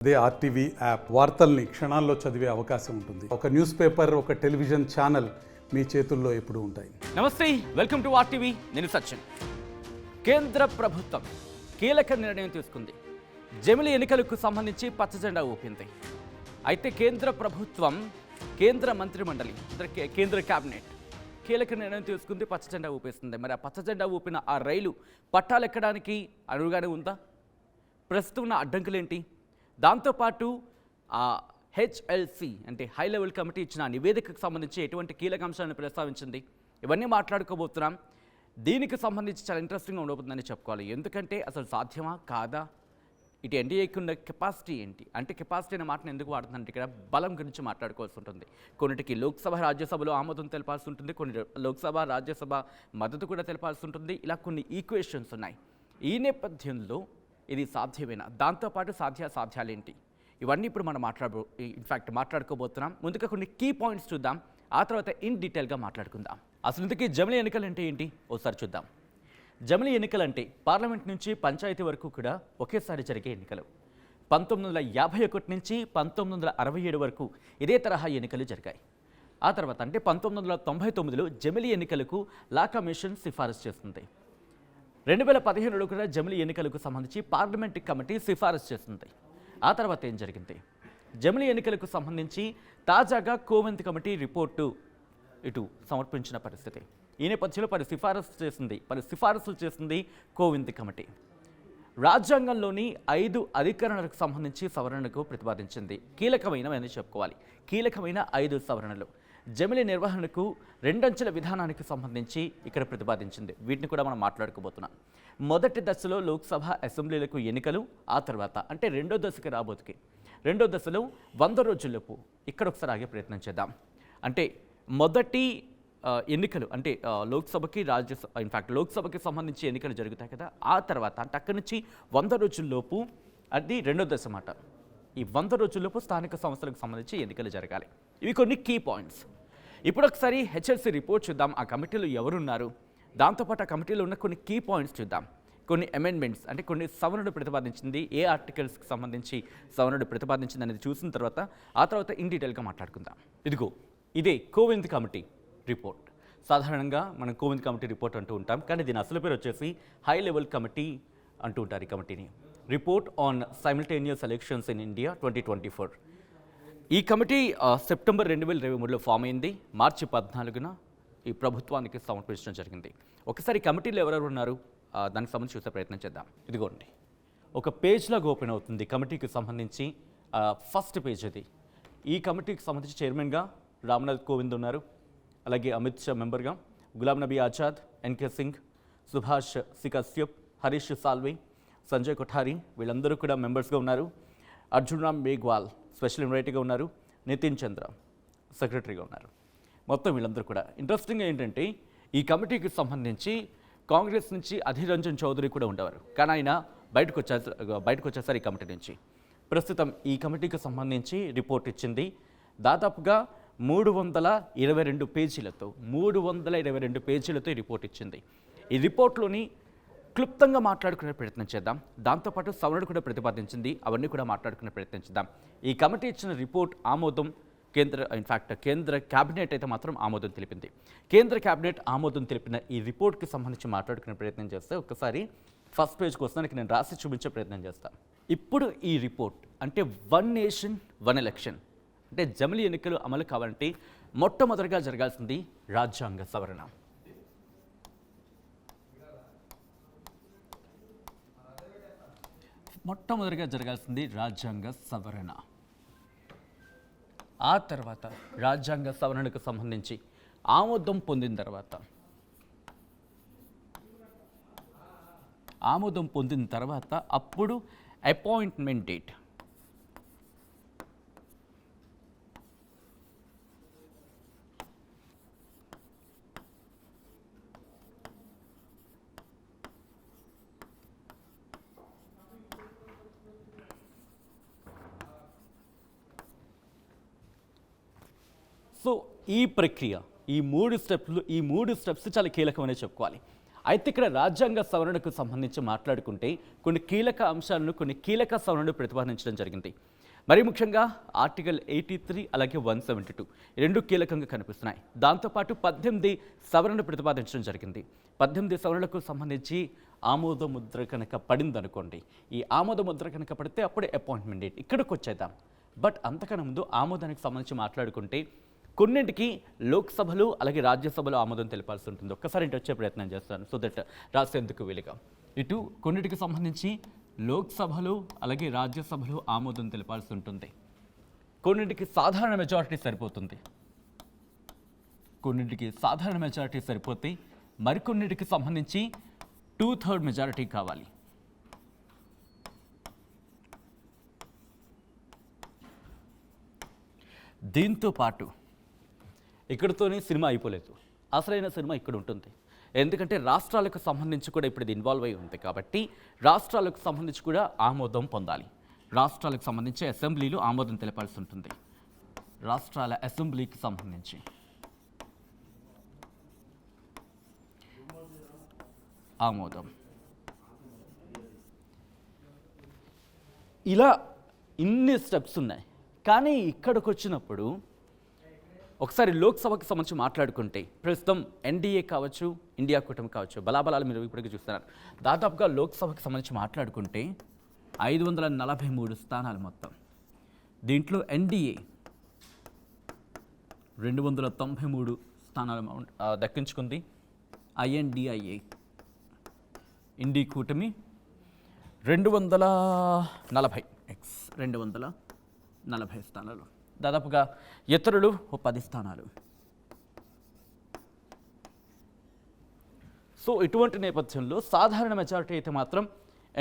అదే RTV app వార్తల్ని క్షణాల్లో చదివే అవకాశం ఉంటుంది. ఒక న్యూస్ పేపర్, ఒక టెలివిజన్ ఛానల్ మీ చేతుల్లో ఎప్పుడూ ఉంటాయి. నమస్తే, వెల్కమ్ టు ఆర్టీవీ. నేను సచిన్. కేంద్ర ప్రభుత్వం కీలక నిర్ణయం తీసుకుంది. జమిలి ఎన్నికలకు సంబంధించి పచ్చజెండా ఊపింది. అయితే కేంద్ర ప్రభుత్వం, కేంద్ర మంత్రిమండలి, కేంద్ర కేబినెట్ కీలక నిర్ణయం తీసుకుంది, పచ్చజెండా ఊపేస్తుంది. మరి ఆ పచ్చజెండా ఊపిన ఆ రైలు పట్టాలెక్కడానికి అనువుగానే ఉందా? ప్రస్తుతం ఉన్న అడ్డంకులేంటి? దాంతోపాటు ఆ హెచ్ఎల్సి అంటే హై లెవెల్ కమిటీ ఇచ్చిన నివేదికకు సంబంధించి ఎటువంటి కీలక అంశాలను ప్రస్తావించింది, ఇవన్నీ మాట్లాడుకోబోతున్నాం. దీనికి సంబంధించి చాలా ఇంట్రెస్టింగ్గా ఉండబోతుందని చెప్పుకోవాలి. ఎందుకంటే అసలు సాధ్యమా కాదా, ఇటు ఎన్డీఏకి ఉన్న కెపాసిటీ ఏంటి, అంటే కెపాసిటీ అనే మాటను ఎందుకు వాడుతుందంటే ఇక్కడ బలం గురించి మాట్లాడుకోవాల్సి ఉంటుంది. కొన్నిటికి లోక్సభ రాజ్యసభలో ఆమోదం తెలపాల్సి ఉంటుంది, కొన్ని లోక్సభ రాజ్యసభ మద్దతు కూడా తెలపాల్సి ఉంటుంది. ఇలా కొన్ని ఈక్వేషన్స్ ఉన్నాయి. ఈ నేపథ్యంలో ఇది సాధ్యమేనా, దాంతోపాటు సాధ్యాలేంటి, ఇవన్నీ ఇప్పుడు మనం మాట్లాడుకోబోతున్నాం. ముందుగా కొన్ని కీ పాయింట్స్ చూద్దాం, ఆ తర్వాత ఇన్ డీటెయిల్గా మాట్లాడుకుందాం. అసలు ఇంతకీ జమిలి ఎన్నికలు అంటే ఏంటి ఒకసారి చూద్దాం. జమిలి ఎన్నికలు అంటే పార్లమెంట్ నుంచి పంచాయతీ వరకు కూడా ఒకేసారి జరిగే ఎన్నికలు. 1951 నుంచి 1967 వరకు ఇదే తరహా ఎన్నికలు జరిగాయి. ఆ తర్వాత అంటే 1999లో జమిలి ఎన్నికలకు లా కమిషన్ సిఫారసు చేస్తుంది. 2015లో కూడా జమిలి ఎన్నికలకు సంబంధించి పార్లమెంట్ కమిటీ సిఫారసు చేస్తుంది. ఆ తర్వాత ఏం జరిగింది? జమిలి ఎన్నికలకు సంబంధించి తాజాగా కోవింద్ కమిటీ రిపోర్టు ఇటు సమర్పించిన పరిస్థితి. ఈ నేపథ్యంలో పలు సిఫారసులు చేసింది కోవింద్ కమిటీ. రాజ్యాంగంలోని 5 అధికరణలకు సంబంధించి సవరణకు ప్రతిపాదించింది. కీలకమైనవని చెప్పుకోవాలి. కీలకమైన 5 సవరణలు జమిలి నిర్వహణకు 2 అంచెల విధానానికి సంబంధించి ఇక్కడ ప్రతిపాదించింది. వీటిని కూడా మనం మాట్లాడుకోబోతున్నాం. మొదటి దశలో లోక్సభ, అసెంబ్లీలకు ఎన్నికలు, ఆ తర్వాత అంటే రెండో దశకి రాబోతుకి రెండో దశలో 100 రోజుల్లోపు ఇక్కడ ఒకసారి ఆగే ప్రయత్నం చేద్దాం. అంటే మొదటి ఎన్నికలు అంటే లోక్సభకి, లోక్సభకి సంబంధించి ఎన్నికలు జరుగుతాయి కదా, ఆ తర్వాత అంటే అక్కడి నుంచి 100 రోజుల్లోపు అది రెండో దశ మాట. ఈ 100 రోజుల్లోపు స్థానిక సంస్థలకు సంబంధించి ఎన్నికలు జరగాలి. ఇవి కొన్ని కీ పాయింట్స్. ఇప్పుడు ఒకసారి హెచ్ఎల్సి రిపోర్ట్ చూద్దాం. ఆ కమిటీలో ఎవరున్నారు, దాంతోపాటు ఆ కమిటీలో ఉన్న కొన్ని కీ పాయింట్స్ చూద్దాం. కొన్ని అమెండ్మెంట్స్ అంటే కొన్ని సవరణలు ప్రతిపాదించింది, ఏ ఆర్టికల్స్కి సంబంధించి సవరణలు ప్రతిపాదించింది అనేది చూసిన తర్వాత ఆ తర్వాత ఇన్ డీటెయిల్గా మాట్లాడుకుందాం. ఇదే కోవింద్ కమిటీ రిపోర్ట్. సాధారణంగా మనం కోవింద్ కమిటీ రిపోర్ట్ అంటూ ఉంటాం, కానీ దీని అసలు పేరు వచ్చేసి హై లెవెల్ కమిటీ అంటూ ఉంటారు. ఈ కమిటీని report on simultaneous elections in India 2024. ఈ కమిటీ సెప్టెంబర్ 2023లో ఫామ్ అయింది. మార్చి 14న ఈ ప్రభుత్వానికి సమర్పించడం జరిగింది. ఒకసారి కమిటీలో ఎవరెవరు ఉన్నారు దానికి సంబంధించి చూసే ప్రయత్నం చేద్దాం. ఇదిగోండి, ఒక పేజ్లాగా ఓపెన్ అవుతుంది కమిటీకి సంబంధించి. ఫస్ట్ పేజ్ ఇది. ఈ కమిటీకి సంబంధించి చైర్మన్గా రామ్నాథ్ కోవింద్ ఉన్నారు. అలాగే అమిత్ షా మెంబర్గా గులాం నబీ ఆజాద్, ఎన్కే సింగ్, సుభాష్ కశ్యప్, హరీష్ సాల్వే, సంజయ్ కొఠారి వీళ్ళందరూ కూడా మెంబర్స్గా ఉన్నారు. అర్జున్ రామ్ మేఘ్వాల్ స్పెషల్ ఇన్వైటీగా ఉన్నారు. నితిన్ చంద్ర సెక్రటరీగా ఉన్నారు. మొత్తం వీళ్ళందరూ కూడా. ఇంట్రెస్టింగ్గా ఏంటంటే ఈ కమిటీకి సంబంధించి కాంగ్రెస్ నుంచి అధీర్ రంజన్ చౌదరి కూడా ఉండేవారు, కానీ ఆయన బయటకు వచ్చేసారు ఈ కమిటీ నుంచి. ప్రస్తుతం ఈ కమిటీకి సంబంధించి రిపోర్ట్ ఇచ్చింది. దాదాపుగా 322 పేజీలతో ఈ రిపోర్ట్ ఇచ్చింది. ఈ రిపోర్ట్లోని క్లుప్తంగా మాట్లాడుకునే ప్రయత్నం చేద్దాం. దాంతోపాటు సవరణలు కూడా ప్రతిపాదించింది, అవన్నీ కూడా మాట్లాడుకునే ప్రయత్నం చేద్దాం. ఈ కమిటీ ఇచ్చిన రిపోర్ట్ ఆమోదం కేంద్ర క్యాబినెట్ అయితే మాత్రం ఆమోదం తెలిపింది. కేంద్ర క్యాబినెట్ ఆమోదం తెలిపిన ఈ రిపోర్ట్కి సంబంధించి మాట్లాడుకునే ప్రయత్నం చేస్తే ఒకసారి ఫస్ట్ పేజ్కి వస్తానికి నేను రాసి చూపించే ప్రయత్నం చేస్తాను. ఇప్పుడు ఈ రిపోర్ట్ అంటే 1 నేషన్ 1 ఎలక్షన్ అంటే జమిలి ఎన్నికలు అమలు కావాలంటే మొట్టమొదటిగా జరగాల్సింది రాజ్యాంగ సవరణ. ఆ తర్వాత రాజ్యాంగ సవరణకు సంబంధించి ఆమోదం పొందిన తర్వాత అప్పుడు అపాయింట్మెంట్ డేట్. సో ఈ ప్రక్రియ, ఈ మూడు స్టెప్స్ చాలా కీలకమనే చెప్పుకోవాలి. అయితే ఇక్కడ రాజ్యాంగ సవరణకు సంబంధించి మాట్లాడుకుంటే కొన్ని కీలక అంశాలను, కొన్ని కీలక సవరణలు ప్రతిపాదించడం జరిగింది. మరి ముఖ్యంగా ఆర్టికల్ 83 అలాగే 172 రెండు కీలకంగా కనిపిస్తున్నాయి. దాంతోపాటు 18 సవరణ ప్రతిపాదించడం జరిగింది. 18 సవరణలకు సంబంధించి ఆమోద ముద్ర కనుక పడిందనుకోండి, ఈ ఆమోద ముద్ర కనుక పడితే అప్పుడే అపాయింట్మెంట్ డేట్ ఇక్కడికి వచ్చేద్దాం. బట్ అంతకన్నా ముందు ఆమోదానికి సంబంధించి మాట్లాడుకుంటే కొన్నింటికి లోక్సభలో అలాగే రాజ్యసభలో ఆమోదం తెలపాల్సి ఉంటుంది. ఒక్కసారి ఇంటి వచ్చే ప్రయత్నం చేస్తాను సో దట్ రాసేందుకు వీలుగా. ఇటు కొన్నిటికి సంబంధించి లోక్సభలో అలాగే రాజ్యసభలో ఆమోదం తెలపాల్సి ఉంటుంది. కొన్నింటికి సాధారణ మెజారిటీ సరిపోతుంది, కొన్నింటికి సాధారణ మెజారిటీ సరిపోతే మరికొన్నిటికి సంబంధించి 2/3 మెజారిటీ కావాలి. దీంతో పాటు ఇక్కడితోనే సినిమా అయిపోలేదు, అసలైన సినిమా ఇక్కడ ఉంటుంది. ఎందుకంటే రాష్ట్రాలకు సంబంధించి కూడా ఇప్పుడు ఇది ఇన్వాల్వ్ అయి ఉంది కాబట్టి రాష్ట్రాలకు సంబంధించి కూడా ఆమోదం పొందాలి. రాష్ట్రాలకు సంబంధించి అసెంబ్లీలో ఆమోదం తెలపాల్సి ఉంటుంది. రాష్ట్రాల అసెంబ్లీకి సంబంధించి ఆమోదం ఇలా ఇన్ని స్టెప్స్ ఉన్నాయి. కానీ ఇక్కడికి వచ్చినప్పుడు ఒకసారి లోక్సభకు సంబంధించి మాట్లాడుకుంటే ప్రస్తుతం ఎన్డీఏ కావచ్చు, ఇండియా కూటమి కావచ్చు, బలాబలాలు మీరు ఇప్పటికీ చూస్తున్నారు. దాదాపుగా లోక్సభకు సంబంధించి మాట్లాడుకుంటే 543 స్థానాలు మొత్తం. దీంట్లో ఎన్డీఏ 293 స్థానాలు దక్కించుకుంది. ఐఎన్డిఐఏ ఇండి కూటమి 240 స్థానాలు. దాదాపుగా ఇతరులు 10 స్థానాలు. సో ఇటువంటి నేపథ్యంలో సాధారణ మెజారిటీ అయితే మాత్రం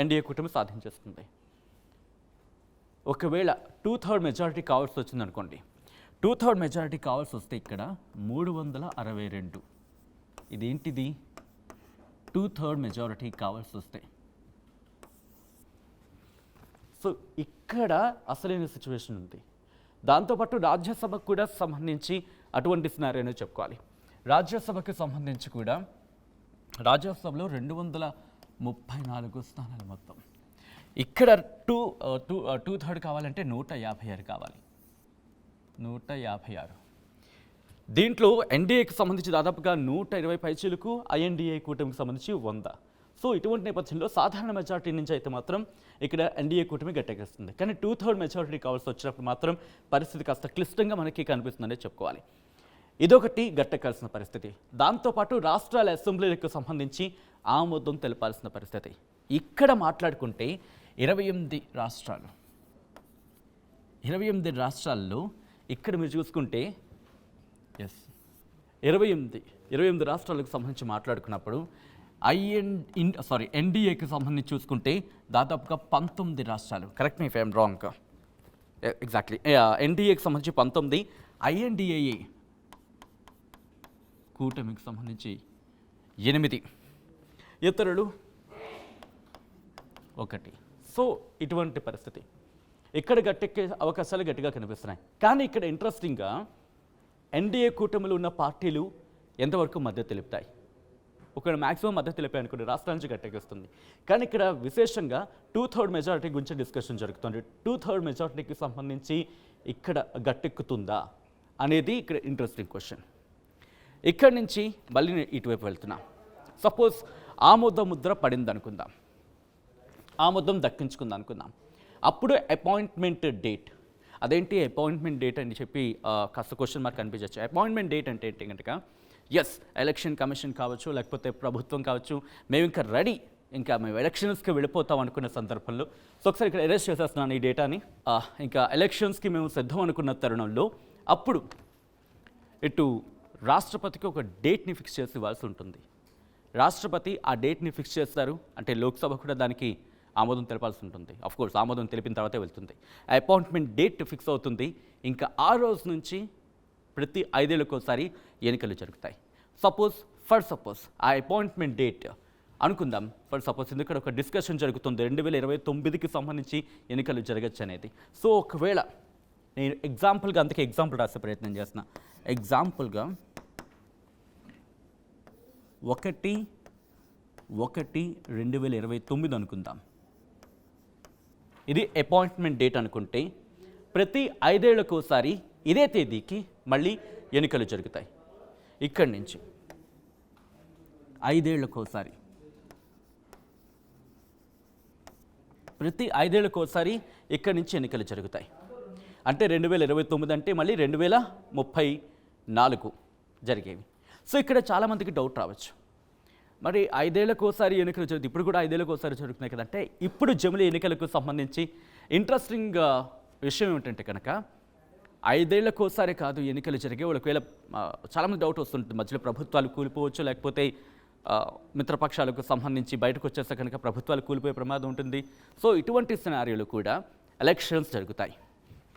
ఎన్డీఏ కూటమి సాధించేస్తుంది. ఒకవేళ 2/3 మెజారిటీ కావాల్సి వచ్చిందనుకోండి, 2/3 మెజారిటీ కావాల్సి వస్తే ఇక్కడ 362. ఇదేంటిది? 2/3 మెజారిటీ కావాల్సి వస్తే. సో ఇక్కడ అసలైన సిచ్యువేషన్ ఉంది. దాంతోపాటు రాజ్యసభకు కూడా సంబంధించి అటువంటి సినారియోనే చెప్పుకోవాలి. రాజ్యసభకు సంబంధించి కూడా రాజ్యసభలో 234 స్థానాలు మొత్తం. ఇక్కడ 2/3 కావాలంటే 156 కావాలి. 156. దీంట్లో ఎన్డీఏకి సంబంధించి దాదాపుగా 120 పైచీలకు, ఐఎన్డీఏ కూటమికి సంబంధించి 100. సో ఇటువంటి నేపథ్యంలో సాధారణ మెజారిటీ నుంచి అయితే మాత్రం ఇక్కడ ఎన్డీఏ కూటమి గట్టెక్కిస్తుంది. కానీ 2/3 మెజారిటీ కావాల్సి వచ్చినప్పుడు మాత్రం పరిస్థితి కాస్త క్లిష్టంగా మనకి కనిపిస్తుందనే చెప్పుకోవాలి. ఇదొకటి గట్టెక్కాల్సిన పరిస్థితి. దాంతోపాటు రాష్ట్రాల అసెంబ్లీలకు సంబంధించి ఆమోదం తెలపాల్సిన పరిస్థితి. ఇక్కడ మాట్లాడుకుంటే 28 రాష్ట్రాలు. 28 రాష్ట్రాల్లో ఇక్కడ మీరు చూసుకుంటే 28 రాష్ట్రాలకు సంబంధించి మాట్లాడుకున్నప్పుడు ఎన్డీఏకి సంబంధించి చూసుకుంటే దాదాపుగా 19 రాష్ట్రాలు. Correct me if I'm wrong. Exactly ఎన్డీఏకి సంబంధించి 19, ఐఎన్డీఏ కూటమికి సంబంధించి 8, ఇతరులు 1. సో ఇటువంటి పరిస్థితి. ఇక్కడ గట్టెక్కే అవకాశాలు గట్టిగా కనిపిస్తున్నాయి. కానీ ఇక్కడ ఇంట్రెస్టింగ్గా ఎన్డీఏ కూటమిలో ఉన్న పార్టీలు ఎంతవరకు మద్దతు తెలుపుతాయి? ఒక మ్యాక్సిమం మద్దతు తెలిపాయి అనుకోండి, రాష్ట్రాల నుంచి గట్టెక్కిస్తుంది. కానీ ఇక్కడ విశేషంగా 2/3 మెజారిటీ గురించి డిస్కషన్ జరుగుతుంది. 2/3 మెజారిటీకి సంబంధించి ఇక్కడ గట్టెక్కుతుందా అనేది ఇక్కడ ఇంట్రెస్టింగ్ క్వశ్చన్. ఇక్కడి నుంచి మళ్ళీ ఇటువైపు వెళ్తున్నా. సపోజ్ ఆమోద ముద్ర పడింది అనుకుందాం, ఆమోదం దక్కించుకుందాం అనుకుందాం. అప్పుడు అపాయింట్మెంట్ డేట్. అదేంటి అపాయింట్మెంట్ డేట్ అని చెప్పి కాస్త క్వశ్చన్ మార్క్ అనిపించవచ్చు. అపాయింట్మెంట్ డేట్ అంటే ఏంటి కనుక, ఎస్ ఎలక్షన్ కమిషన్ కావచ్చు, లేకపోతే ప్రభుత్వం కావచ్చు, మేము ఇంకా రెడీ, ఇంకా మేము ఎలక్షన్స్కి వెళ్ళిపోతాం అనుకున్న సందర్భంలో, సో ఒకసారి ఇక్కడ అరెస్ట్ చేసేస్తున్నాను ఈ డేటాని. ఇంకా ఎలక్షన్స్కి మేము సిద్ధం అనుకున్న తరుణంలో అప్పుడు ఇటు రాష్ట్రపతికి ఒక డేట్ని ఫిక్స్ చేసి ఇవ్వాల్సి ఉంటుంది. రాష్ట్రపతి ఆ డేట్ని ఫిక్స్ చేస్తారు అంటే లోక్సభ కూడా దానికి ఆమోదం తెలపాల్సి ఉంటుంది. ఆఫ్కోర్స్ ఆమోదం తెలిపిన తర్వాతే వెళ్తుంది. అపాయింట్మెంట్ డేట్ ఫిక్స్ అవుతుంది. ఇంకా ఆ రోజు నుంచి ప్రతి 5 ఏళ్ళకోసారి ఎన్నికలు జరుగుతాయి. ఫర్ సపోజ్ ఆ అపాయింట్మెంట్ డేట్ అనుకుందాం, ఫర్ సపోజ్ ఎందుకంటే ఒక డిస్కషన్ జరుగుతుంది 2029కి సంబంధించి ఎన్నికలు జరగచ్చు అనేది. సో ఒకవేళ నేను ఎగ్జాంపుల్గా, అందుకే ఎగ్జాంపుల్ రాసే ప్రయత్నం చేస్తున్నా. ఎగ్జాంపుల్గా 1/2029 అనుకుందాం. ఇది అపాయింట్మెంట్ డేట్ అనుకుంటే ప్రతి 5 ఏళ్లకోసారి ఇదే తేదీకి మళ్ళీ ఎన్నికలు జరుగుతాయి. ఇక్కడి నుంచి 5 ఏళ్లకోసారి, ప్రతి 5 ఏళ్లకోసారి ఇక్కడి నుంచి ఎన్నికలు జరుగుతాయి. అంటే 2029 అంటే మళ్ళీ 2034 జరిగేవి. సో ఇక్కడ చాలామందికి డౌట్ రావచ్చు, మరి 5 ఏళ్లకోసారి ఎన్నికలు జరుగుతాయి, ఇప్పుడు కూడా 5 ఏళ్లకోసారి జరుగుతున్నాయి కదంటే, ఇప్పుడు జమిలీ ఎన్నికలకు సంబంధించి ఇంట్రెస్టింగ్ విషయం ఏమిటంటే కనుక 5 ఏళ్లకోసారి కాదు ఎన్నికలు జరిగే. ఒకవేళ చాలామంది డౌట్ వస్తుంటుంది, మధ్యలో ప్రభుత్వాలు కూలిపోవచ్చు, లేకపోతే మిత్రపక్షాలకు సంబంధించి బయటకు వచ్చేస్తే కనుక ప్రభుత్వాలు కూలిపోయే ప్రమాదం ఉంటుంది. సో ఇటువంటి సినారియోలు కూడా ఎలక్షన్స్ జరుగుతాయి.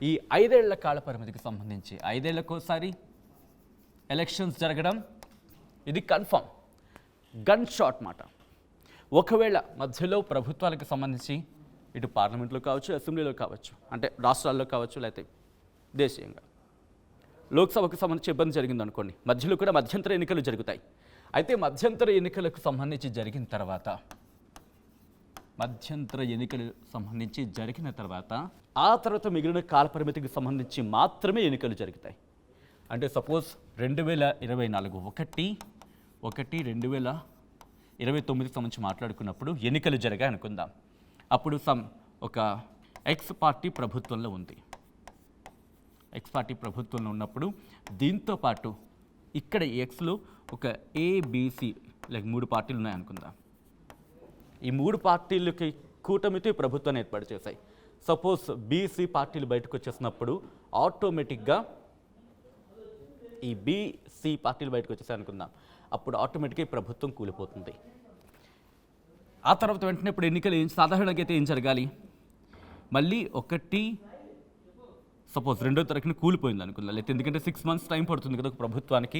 ఈ 5 ఏళ్ల కాల పరిమితికి సంబంధించి 5 ఏళ్లకోసారి ఎలక్షన్స్ జరగడం ఇది కన్ఫర్మ్, గన్ షాట్ మాట. ఒకవేళ మధ్యలో ప్రభుత్వాలకు సంబంధించి ఇటు పార్లమెంట్లో కావచ్చు, అసెంబ్లీలో కావచ్చు, అంటే రాష్ట్రాల్లో కావచ్చు, లేకపోతే దేశీయంగా లోక్సభకు సంబంధించి ఇబ్బంది జరిగింది అనుకోండి, మధ్యలో కూడా మధ్యంతర ఎన్నికలు జరుగుతాయి. అయితే మధ్యంతర ఎన్నికలకు సంబంధించి జరిగిన తర్వాత, ఆ తర్వాత మిగిలిన కాల పరిమితికి సంబంధించి మాత్రమే ఎన్నికలు జరుగుతాయి. అంటే సపోజ్ 2024 2029కి సంబంధించి మాట్లాడుకున్నప్పుడు ఎన్నికలు జరిగాయి అనుకుందాం. అప్పుడు ఒక ఎక్స్ పార్టీ ప్రభుత్వంలో ఉంది. ఎక్స్ పార్టీ ప్రభుత్వంలో ఉన్నప్పుడు దీంతో పాటు ఇక్కడ ఎక్స్లో ఒక ఏబిసి లైక్ 3 పార్టీలు ఉన్నాయనుకుందాం. ఈ 3 పార్టీలకి కూటమితో ఈ ప్రభుత్వాన్ని ఏర్పాటు చేశాయి. సపోజ్ బీసీ పార్టీలు బయటకు వచ్చేసినప్పుడు ఆటోమేటిక్గా ఈ బీసీ పార్టీలు బయటకు వచ్చేసాయి అనుకుందాం, అప్పుడు ఆటోమేటిక్గా ఈ ప్రభుత్వం కూలిపోతుంది. ఆ తర్వాత వెంటనే ఇప్పుడు ఎన్నికలు సాధారణంగా అయితే ఏం జరగాలి, మళ్ళీ సపోజ్ 2వ తారీఖున కూలిపోయింది అనుకుందాం, లేకపోతే ఎందుకంటే 6 months టైం పడుతుంది కదా ఒక ప్రభుత్వానికి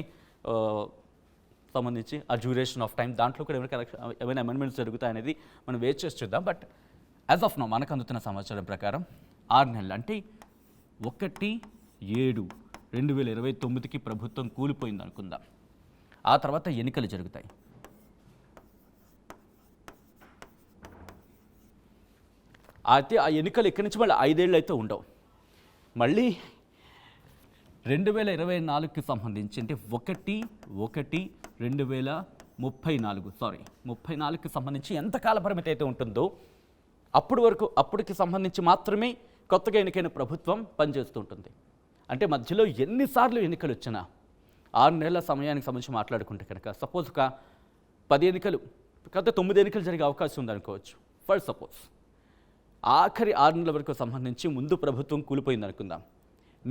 సంబంధించి ఆ డ్యూరేషన్ ఆఫ్ టైం, దాంట్లో కూడా ఏమైనా అమెండ్మెంట్స్ జరుగుతాయనేది మనం వెయిట్ చేసి చూద్దాం. బట్ యాజ్ ఆఫ్ నౌ మనకు అందుతున్న సమాచారం ప్రకారం 6 నెలలు అంటే 1/7/2029కి ప్రభుత్వం కూలిపోయింది అనుకుందాం. ఆ తర్వాత ఎన్నికలు జరుగుతాయి. అయితే ఆ ఎన్నికలు ఇక్కడి నుంచి మళ్ళీ 5 ఏళ్ళు అయితే ఉండవు. మళ్ళీ 2024కి సంబంధించి అంటే 1/1/2034కి సంబంధించి ఎంత కాల పరిమితి అయితే ఉంటుందో అప్పటికి సంబంధించి మాత్రమే కొత్తగా ఎన్నికైన ప్రభుత్వం పనిచేస్తూ ఉంటుంది. అంటే మధ్యలో ఎన్నిసార్లు ఎన్నికలు వచ్చినా 6 నెలల సమయానికి సంబంధించి మాట్లాడుకుంటే కనుక సపోజ్ ఒక 10 ఎన్నికలు కాకపోతే 9 ఎన్నికలు జరిగే అవకాశం ఉందనుకోవచ్చు. ఫర్ సపోజ్ ఆఖరి 6 నెలల వరకు సంబంధించి ముందు ప్రభుత్వం కూలిపోయింది అనుకుందాం.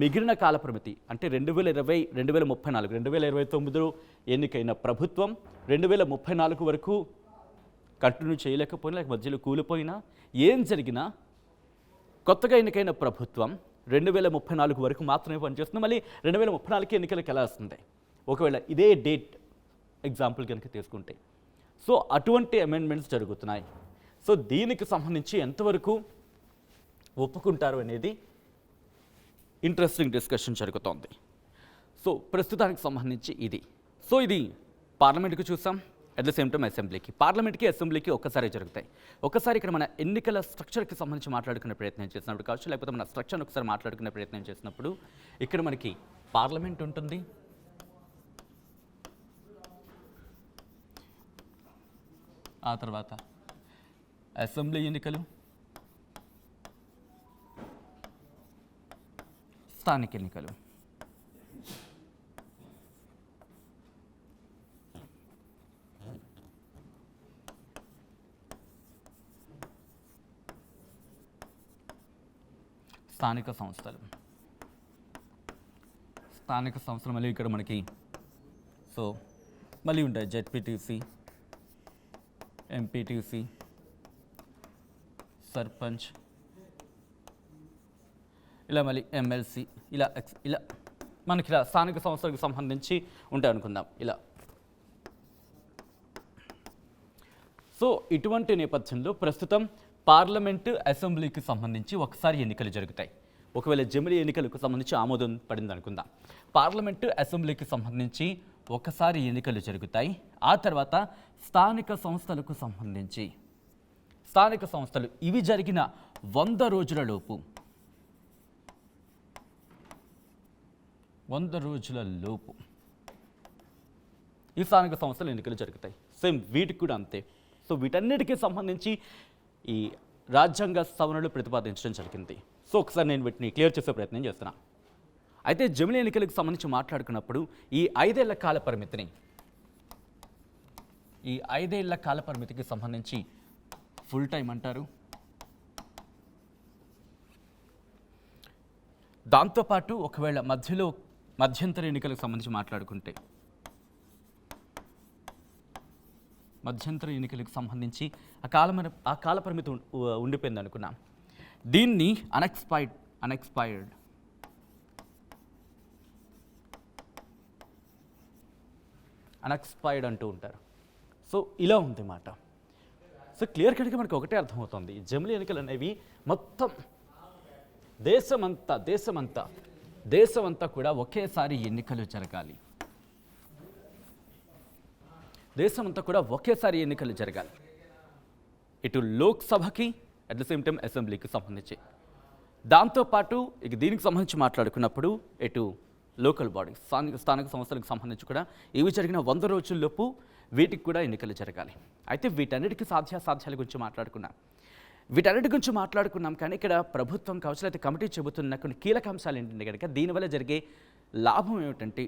మిగిలిన కాల పరిమితి అంటే 2029లో ఎన్నికైన ప్రభుత్వం 2034 వరకు కంటిన్యూ చేయలేకపోయినా, లేక మధ్యలో కూలిపోయినా, ఏం జరిగినా కొత్తగా ఎన్నికైన ప్రభుత్వం 2034 వరకు మాత్రమే పనిచేస్తుంది. మళ్ళీ 2034కి ఎన్నికలకు ఎలా వస్తుంది ఒకవేళ ఇదే డేట్ ఎగ్జాంపుల్ కనుక తీసుకుంటే. సో అటువంటి అమెండ్మెంట్స్ జరుగుతున్నాయి. సో దీనికి సంబంధించి ఎంతవరకు ఒప్పుకుంటారు అనేది ఇంట్రెస్టింగ్ డిస్కషన్ జరుగుతోంది. సో ప్రస్తుతానికి సంబంధించి ఇది. సో ఇది పార్లమెంట్కి చూసాం, అట్ ద సేమ్ టైం అసెంబ్లీకి. పార్లమెంట్కి అసెంబ్లీకి ఒక్కసారి జరుగుతాయి. ఒకసారి ఇక్కడ మన ఎన్నికల స్ట్రక్చర్కి సంబంధించి మాట్లాడుకునే ప్రయత్నం చేసినప్పుడు కావచ్చు, లేకపోతే మన స్ట్రక్చర్ని ఒకసారి మాట్లాడుకునే ప్రయత్నం చేసినప్పుడు ఇక్కడ మనకి పార్లమెంట్ ఉంటుంది, ఆ తర్వాత అసెంబ్లీ ఎన్నికలు, స్థానిక ఎన్నికలు. స్థానిక సంస్థలు మళ్ళీ ఇక్కడ మనకి సో మళ్ళీ ఉంటాయి జెడ్పీటీసీ, ఎంపీటీసీ, సర్పంచ్, ఇలా మళ్ళీ ఎమ్మెల్సీ, ఇలా మనకి ఇలా స్థానిక సంస్థలకు సంబంధించి ఉంటాయి అనుకుందాం ఇలా. సో ఇటువంటి నేపథ్యంలో ప్రస్తుతం పార్లమెంటు అసెంబ్లీకి సంబంధించి ఒకసారి ఎన్నికలు జరుగుతాయి. ఒకవేళ జమిలీ ఎన్నికలకు సంబంధించి ఆమోదం పడింది అనుకుందాం. పార్లమెంటు అసెంబ్లీకి సంబంధించి ఒకసారి ఎన్నికలు జరుగుతాయి. ఆ తర్వాత స్థానిక సంస్థలకు సంబంధించి స్థానిక సంస్థలు ఇవి జరిగిన 100 రోజుల లోపు 100 రోజుల లోపు ఈ స్థానిక సంస్థలు ఎన్నికలు జరుగుతాయి. సేమ్ వీటికి కూడా అంతే. సో వీటన్నిటికీ సంబంధించి ఈ రాజ్యాంగ సవరణలు ప్రతిపాదించడం జరిగింది. సో ఒకసారి నేను వీటిని క్లియర్ చేసే ప్రయత్నం చేస్తున్నా. అయితే జమిలీ ఎన్నికలకు సంబంధించి మాట్లాడుకున్నప్పుడు ఈ 5 ఏళ్ల కాల పరిమితికి సంబంధించి ఫుల్ టైం అంటారు. దాంతోపాటు ఒకవేళ మధ్యంతర ఎన్నికలకు సంబంధించి మాట్లాడుకుంటే మధ్యంతర ఎన్నికలకు సంబంధించి ఆ కాల పరిమితి ఉండిపోయింది అనుకున్నాం. దీన్ని అన్ఎక్స్పైర్డ్ అంటూ ఉంటారు. సో ఇలా ఉంది మాట. సో క్లియర్ కట్గా మనకు ఒకటే అర్థమవుతుంది, జమిలీ ఎన్నికలు అనేవి మొత్తం దేశమంతా కూడా ఒకేసారి ఎన్నికలు జరగాలి. ఇటు లోక్సభకి అట్ ద సేమ్ టైం అసెంబ్లీకి సంబంధించి. దాంతోపాటు ఇక దీనికి సంబంధించి మాట్లాడుకున్నప్పుడు ఇటు లోకల్ బాడీస్ స్థానిక సంస్థలకు సంబంధించి కూడా ఇవి జరిగిన 100 రోజుల్లోపు వీటికి కూడా ఎన్నికలు జరగాలి. అయితే వీటన్నిటికీ సాధ్యాసాధ్యాల గురించి మాట్లాడుకున్నాం. కానీ ఇక్కడ ప్రభుత్వం కావచ్చు అయితే కమిటీ చెబుతున్న కొన్ని కీలక అంశాలు ఏంటంటే కనుక దీనివల్ల జరిగే లాభం ఏమిటంటే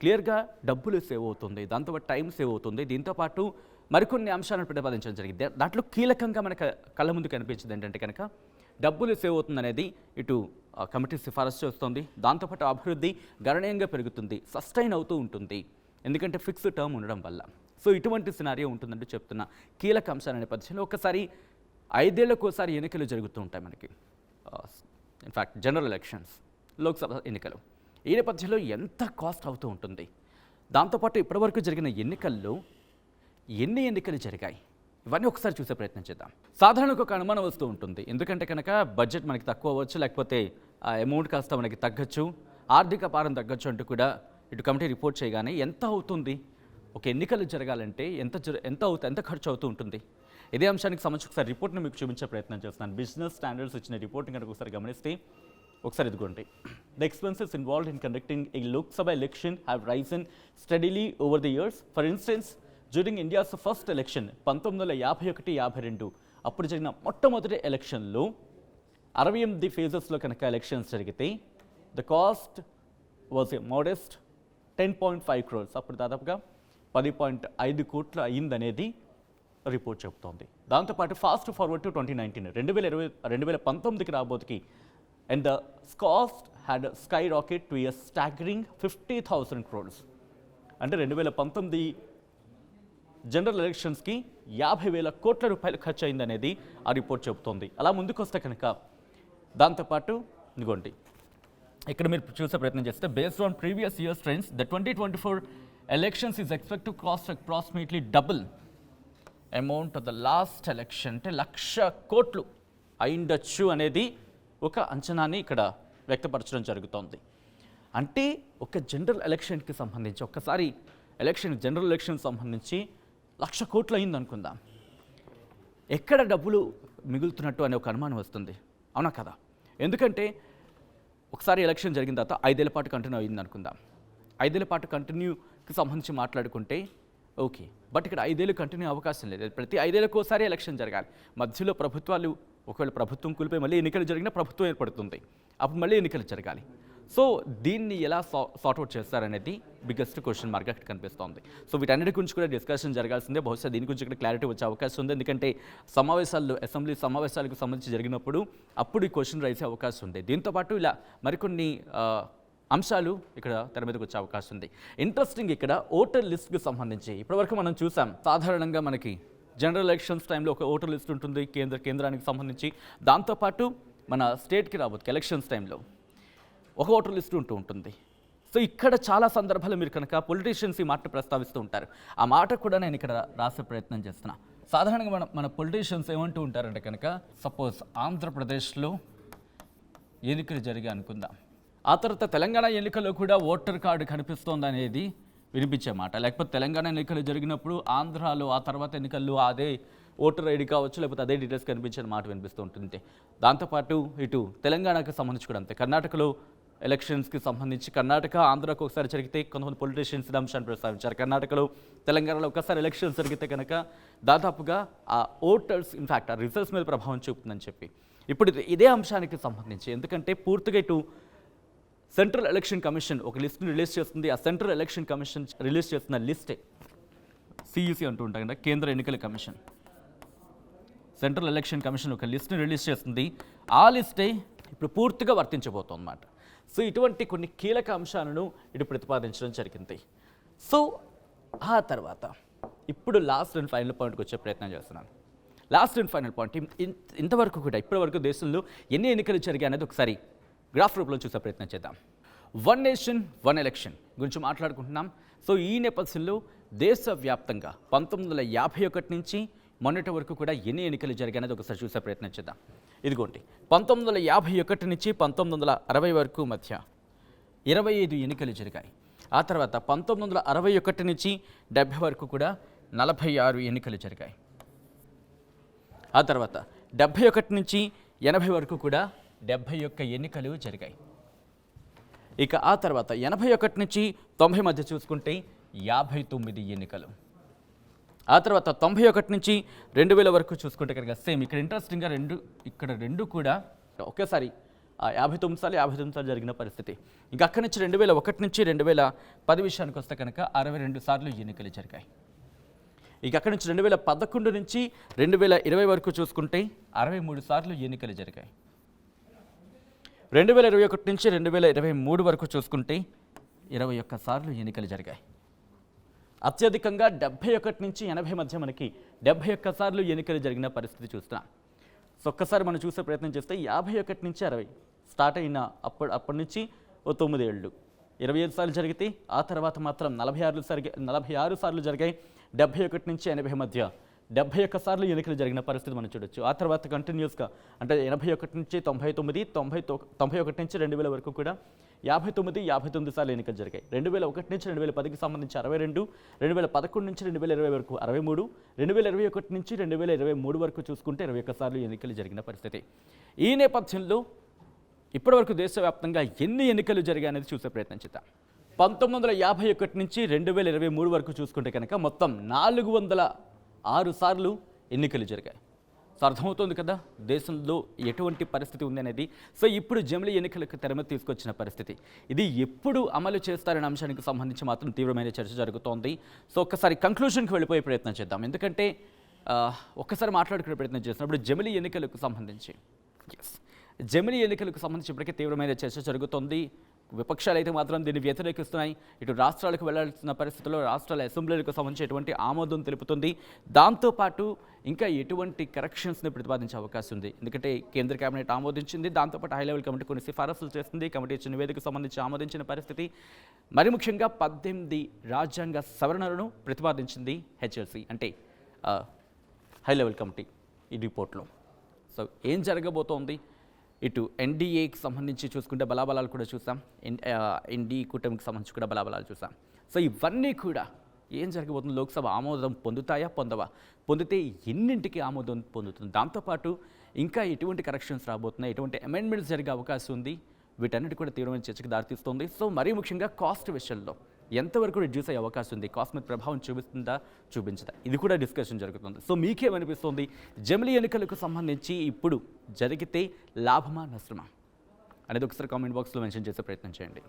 క్లియర్గా డబ్బులు సేవ్ అవుతుంది, దాంతోపాటు టైం సేవ్ అవుతుంది. దీంతోపాటు మరికొన్ని అంశాలను ప్రతిపాదించడం జరిగింది. దాంట్లో కీలకంగా మనకు కళ్ళ ముందు కనిపించింది ఏంటంటే కనుక డబ్బులు సేవ్ అవుతుంది అనేది ఇటు కమిటీ సిఫారసు చేస్తుంది. దాంతోపాటు అభివృద్ధి గణనీయంగా పెరుగుతుంది, సస్టైన్ అవుతూ ఉంటుంది, ఎందుకంటే ఫిక్స్డ్ టర్మ్ ఉండడం వల్ల. సో ఇటువంటి సినారియో ఉంటుందంటూ చెప్తున్న కీలక అంశాల నేపథ్యంలో ఒకసారి 5 ఏళ్లకోసారి ఎన్నికలు జరుగుతూ ఉంటాయి మనకి. ఇన్ఫ్యాక్ట్ జనరల్ ఎలక్షన్స్, లోక్సభ ఎన్నికలు. ఈ నేపథ్యంలో ఎంత కాస్ట్ అవుతూ ఉంటుంది. దాంతోపాటు ఇప్పటివరకు జరిగిన ఎన్నికల్లో ఎన్ని ఎన్నికలు జరిగాయి ఇవన్నీ ఒకసారి చూసే ప్రయత్నం చేద్దాం. సాధారణంగా ఒక అనుమానం వస్తూ ఉంటుంది, ఎందుకంటే కనుక బడ్జెట్ మనకి తక్కువ అవ్వచ్చు, లేకపోతే ఆ అమౌంట్ కాస్త మనకి తగ్గచ్చు, ఆర్థిక భారం తగ్గచ్చు అంటూ కూడా ఇటు కమిటీ రిపోర్ట్ చేయగానే ఎంత అవుతుంది, ఒక ఎన్నికలు జరగాలంటే ఎంత ఖర్చు అవుతూ ఉంటుంది. ఇదే అంశానికి సంబంధించి ఒకసారి రిపోర్ట్ని మీకు చూపించే ప్రయత్నం చేస్తున్నాను. బిజినెస్ స్టాండర్డ్స్ ఇచ్చిన రిపోర్ట్ని కనుక ఒకసారి గమనిస్తే ఒకసారి ఇదిగోండి. The expenses involved in conducting A Lok Sabha election have Ryzen steadily over the years. For instance during India's first election 1951-52 అప్పుడు జరిగిన మొట్టమొదటి ఎలక్షన్లో 68 ఫేజెస్లో కనుక ఎలక్షన్స్ జరిగితే the cost was a modest 10.5 crores. అప్పుడు దాదాపుగా 10.5 కోట్లు అయ్యిందనేది రిపోర్ట్ చెబుతోంది. దాంతోపాటు ఫాస్ట్ ఫార్వర్డ్ టు 2019 రాబోతుకి and the cost had sky rocket to a staggering 50,000 crores. అంటే 2019 జనరల్ ఎలక్షన్స్కి 50,000 కోట్ల రూపాయలు ఖర్చు అయిందనేది ఆ రిపోర్ట్ చెబుతోంది. అలా ముందుకు వస్తే కనుక దాంతోపాటు ఇదిగోండి ఇక్కడ మీరు చూసే ప్రయత్నం చేస్తే based on previous years trends the 2024 elections is expect to cost approximately double amount of the last election. అంటే 1,00,000 కోట్లు అయిండొచ్చు అనేది ఒక అంచనాని ఇక్కడ వ్యక్తపరచడం జరుగుతోంది. అంటే ఒక జనరల్ ఎలక్షన్కి సంబంధించి ఒక్కసారి జనరల్ ఎలక్షన్ సంబంధించి 1,00,000 కోట్లు అయింది అనుకుందాం, ఎక్కడ డబ్బులు మిగులుతున్నట్టు అనే ఒక అనుమానం వస్తుంది, అవునా కదా? ఎందుకంటే ఒకసారి ఎలక్షన్ జరిగిన తర్వాత 5 ఏళ్ల పాటు కంటిన్యూ అయింది అనుకుందాం. 5 ఏళ్ల పాటు కంటిన్యూకి సంబంధించి మాట్లాడుకుంటే ఓకే, బట్ ఇక్కడ 5 ఏళ్ళు కంటిన్యూ అవకాశం లేదు. ప్రతి 5 ఏళ్ళకోసారి ఎలక్షన్ జరగాలి. మధ్యలో ప్రభుత్వాలు ఒకవేళ ప్రభుత్వం కూలిపోయి మళ్ళీ ఎన్నికలు జరిగినా ప్రభుత్వం ఏర్పడుతుంది, అప్పుడు మళ్ళీ ఎన్నికలు జరగాలి. సో దీన్ని ఎలా సార్ట్అవుట్ చేస్తారనేది బిగ్గెస్ట్ క్వశ్చన్ మార్క్ అక్కడ కనిపిస్తోంది. సో వీటన్నిటి గురించి కూడా డిస్కషన్ జరగాల్సిందే. బహుశా దీని గురించి ఇక్కడ క్లారిటీ వచ్చే అవకాశం ఉంది, ఎందుకంటే అసెంబ్లీ సమావేశాలకు సంబంధించి జరిగినప్పుడు అప్పుడు ఈ క్వశ్చన్ రైసే అవకాశం ఉంది. దీంతోపాటు ఇలా మరికొన్ని అంశాలు ఇక్కడ తెర మీదకి వచ్చే అవకాశం ఉంది. ఇంట్రెస్టింగ్ ఇక్కడ ఓటర్ లిస్ట్కి సంబంధించి ఇప్పటివరకు మనం చూసాం, సాధారణంగా మనకి జనరల్ ఎలక్షన్స్ టైంలో ఒక ఓటర్ లిస్ట్ ఉంటుంది కేంద్రానికి సంబంధించి. దాంతోపాటు మన స్టేట్కి రాబోతు ఎలక్షన్స్ టైంలో ఒక ఓటర్ లిస్ట్ ఉంటుంది. సో ఇక్కడ చాలా సందర్భాలు మీరు కనుక పొలిటీషియన్స్ ఈ మాట ప్రస్తావిస్తూ ఉంటారు. ఆ మాట కూడా నేను ఇక్కడ రాసే ప్రయత్నం చేస్తున్నా. సాధారణంగా మన పొలిటీషియన్స్ ఏమంటూ ఉంటారంటే కనుక సపోజ్ ఆంధ్రప్రదేశ్లో ఎన్నికలు జరిగాయి అనుకుందాం, ఆ తర్వాత తెలంగాణ ఎన్నికల్లో కూడా ఓటర్ కార్డు కనిపిస్తోంది అనేది వినిపించే మాట. లేకపోతే తెలంగాణ ఎన్నికలు జరిగినప్పుడు ఆంధ్రాలో ఆ తర్వాత ఎన్నికల్లో అదే ఓటర్ ఐడి కావచ్చు, లేకపోతే అదే డీటెయిల్స్ కనిపించిన మాట వినిపిస్తూ ఉంటుంది. దాంతోపాటు ఇటు తెలంగాణకు సంబంధించి కూడా అంతే. కర్ణాటకలో ఎలక్షన్స్కి సంబంధించి కర్ణాటక ఆంధ్రాకు ఒకసారి జరిగితే కొంతమంది పొలిటీషియన్స్ ఈ అంశాన్ని ప్రస్తావించారు. కర్ణాటకలో తెలంగాణలో ఒకసారి ఎలక్షన్స్ జరిగితే కనుక దాదాపుగా ఆ ఓటర్స్ ఇన్ఫ్యాక్ట్ ఆ రిజల్ట్స్ మీద ప్రభావం చూపుతుందని చెప్పి ఇప్పుడు ఇదే అంశానికి సంబంధించి, ఎందుకంటే పూర్తిగా ఇటు సెంట్రల్ ఎలక్షన్ కమిషన్ ఒక లిస్ట్ని రిలీజ్ చేస్తుంది. ఆ సెంట్రల్ ఎలక్షన్ కమిషన్ రిలీజ్ చేస్తున్న లిస్టే సిఈసి అంటూ ఉంటాం కదా, కేంద్ర ఎన్నికల కమిషన్. సెంట్రల్ ఎలక్షన్ కమిషన్ ఒక లిస్ట్ని రిలీజ్ చేస్తుంది. ఆ లిస్టే ఇప్పుడు పూర్తిగా వర్తించబోతుంది అన్నమాట. సో ఇటువంటి కొన్ని కీలక అంశాలను ఇటు ప్రతిపాదించడం జరిగింది. సో ఆ తర్వాత ఇప్పుడు లాస్ట్ అండ్ ఫైనల్ పాయింట్కి వచ్చే ప్రయత్నం చేస్తున్నాను. లాస్ట్ అండ్ ఫైనల్ పాయింట్, ఇంతవరకు కూడా ఇప్పటివరకు దేశంలో ఎన్ని ఎన్నికలు జరిగాయి అనేది ఒకసారి గ్రాఫ్ రూపంలో చూసే ప్రయత్నం చేద్దాం. 1 నేషన్ 1 ఎలక్షన్ గురించి మాట్లాడుకుంటున్నాం. సో ఈ నేపథ్యంలో దేశవ్యాప్తంగా 1951 నుంచి మొన్నటి వరకు కూడా ఎన్ని ఎన్నికలు జరిగాయి అనేది ఒకసారి చూసే ప్రయత్నం చేద్దాం. ఇదిగోండి, 1951 నుంచి 1960 వరకు మధ్య 25 ఎన్నికలు జరిగాయి. ఆ తర్వాత 1961 నుంచి 70 వరకు కూడా 46 ఎన్నికలు జరిగాయి. ఆ తర్వాత 71 నుంచి 80 వరకు కూడా 71 ఎన్నికలు జరిగాయి. ఇక ఆ తర్వాత 81 నుంచి 90 మధ్య చూసుకుంటే 59 ఎన్నికలు. ఆ తర్వాత 91 నుంచి 2000 వరకు చూసుకుంటే కనుక సేమ్ ఇక్కడ ఇంట్రెస్టింగ్గా రెండు కూడా ఒకేసారి 59 సార్లు జరిగిన పరిస్థితి. ఇంకా అక్కడి నుంచి 2001 నుంచి 2010 విషయానికి వస్తే కనుక 62 సార్లు ఎన్నికలు జరిగాయి. ఇక అక్కడి నుంచి 2011 నుంచి 2020 వరకు చూసుకుంటే 63 సార్లు ఎన్నికలు జరిగాయి. 2021 నుంచి 2023 వరకు చూసుకుంటే 21 సార్లు ఎన్నికలు జరిగాయి. అత్యధికంగా 71 నుంచి 80 మధ్య మనకి 71 సార్లు ఎన్నికలు జరిగిన పరిస్థితి చూస్తున్నాం. సో ఒక్కసారి మనం చూసే ప్రయత్నం చేస్తే 51 నుంచి 60 స్టార్ట్ అయిన అప్పటి నుంచి 9 ఏళ్ళు 25 సార్లు జరిగితే ఆ తర్వాత మాత్రం 46 సార్లు జరిగాయి. 71 నుంచి 80 మధ్య 71 సార్లు ఎన్నికలు జరిగిన పరిస్థితి మనం చూడొచ్చు. ఆ తర్వాత కంటిన్యూస్గా అంటే 81 నుంచి 99, 91 నుంచి 2000 వరకు కూడా 59 సార్లు ఎన్నికలు జరిగాయి. 2001 నుంచి 2010కి సంబంధించి 62, 2011 నుంచి 2020 వరకు 63, 2021 నుంచి 2023 వరకు చూసుకుంటే 21 సార్లు ఎన్నికలు జరిగిన పరిస్థితి. ఈ నేపథ్యంలో ఇప్పటివరకు దేశవ్యాప్తంగా ఎన్ని ఎన్నికలు జరిగాయి అనేది చూసే ప్రయత్నం చేద్దాం. 1951 నుంచి 2023 వరకు చూసుకుంటే కనుక మొత్తం 406 సార్లు ఎన్నికలు జరిగాయి. సో అర్థమవుతుంది కదా దేశంలో ఎటువంటి పరిస్థితి ఉంది అనేది. సో ఇప్పుడు జమిలీ ఎన్నికలకు తెరమీద తీసుకొచ్చిన పరిస్థితి ఇది ఎప్పుడు అమలు చేస్తారనే అంశానికి సంబంధించి మాత్రం తీవ్రమైన చర్చ జరుగుతోంది. సో ఒక్కసారి కంక్లూషన్కి వెళ్ళిపోయే ప్రయత్నం చేద్దాం. ఎందుకంటే ఒక్కసారి మాట్లాడుకునే ప్రయత్నం చేసినప్పుడు జమిలీ ఎన్నికలకు సంబంధించి ఇప్పటికే తీవ్రమైన చర్చ జరుగుతోంది. విపక్షాలు అయితే మాత్రం దీన్ని వ్యతిరేకిస్తున్నాయి. ఇటు రాష్ట్రాలకు వెళ్లాల్సిన పరిస్థితుల్లో రాష్ట్రాల అసెంబ్లీలకు సంబంధించి ఎటువంటి ఆమోదం తెలుపుతుంది. దాంతోపాటు ఇంకా ఎటువంటి కరెక్షన్స్ని ప్రతిపాదించే అవకాశం ఉంది. ఎందుకంటే కేంద్ర కేబినెట్ ఆమోదించింది, దాంతోపాటు హై లెవెల్ కమిటీ కొన్ని సిఫారసులు చేస్తుంది. కమిటీ ఇచ్చిన నివేదికకు సంబంధించి ఆమోదించిన పరిస్థితి. మరి ముఖ్యంగా 18 రాజ్యాంగ సవరణలను ప్రతిపాదించింది హెచ్ఎల్సీ అంటే హై లెవెల్ కమిటీ ఈ రిపోర్ట్లో. సో ఏం జరగబోతోంది? ఇటు ఎన్డీఏకి సంబంధించి చూసుకుంటే బలాబలాలు కూడా చూసాం, ఎన్డీఏ కూటమికి సంబంధించి కూడా బలాబలాలు చూసాం. సో ఇవన్నీ కూడా ఏం జరగబోతుంది? లోక్సభ ఆమోదం పొందుతాయా, పొందవా? పొందితే ఎన్నింటికి ఆమోదం పొందుతుంది? దాంతోపాటు ఇంకా ఎటువంటి కరెక్షన్స్ రాబోతున్నాయి, ఎటువంటి అమెండ్మెంట్స్ జరిగే అవకాశం ఉంది? వీటన్నిటి కూడా తీవ్రమైన చర్చకు దారితీస్తుంది. సో మరీ ముఖ్యంగా కాస్ట్ విషయంలో ఎంతవరకు రిడ్యూస్ అయ్యే అవకాశం ఉంది, కాస్ట్ మీద ప్రభావం చూపిస్తుందా, చూపించదా, ఇది కూడా డిస్కషన్ జరుగుతుంది. సో మీకేమనిపిస్తుంది? జమిలీ ఎన్నికలకు సంబంధించి ఇప్పుడు జరిగితే లాభమా నష్టమా అనేది ఒకసారి కామెంట్ బాక్స్లో మెన్షన్ చేసే ప్రయత్నం చేయండి.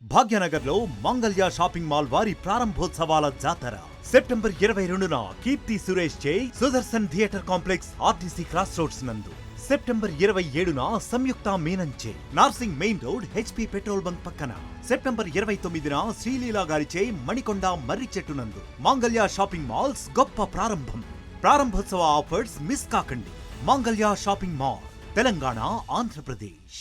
భాగ్యనగర్లో మంగళ్య షాపింగ్ మాల్ వారి ప్రారంభోత్సవాల జాతర సెప్టెంబర్ 22న కీర్తి సురేష్ చే Sudarshan theatre complex RTC cross roads నందు, సెప్టెంబర్ 27న సంయుక్త మీనన్ చే Narsingi main road HP petrol bunk పక్కన, సెప్టెంబర్ 29న శ్రీలీలా గారిచే మణికొండ మర్రి చెట్టు నందు మంగళ్య షాపింగ్ మాల్స్ గొప్ప ప్రారంభం. ప్రారంభోత్సవ ఆఫర్స్ మిస్ కాకండి. Mangalya shopping mall, Telangana, Andhra Pradesh.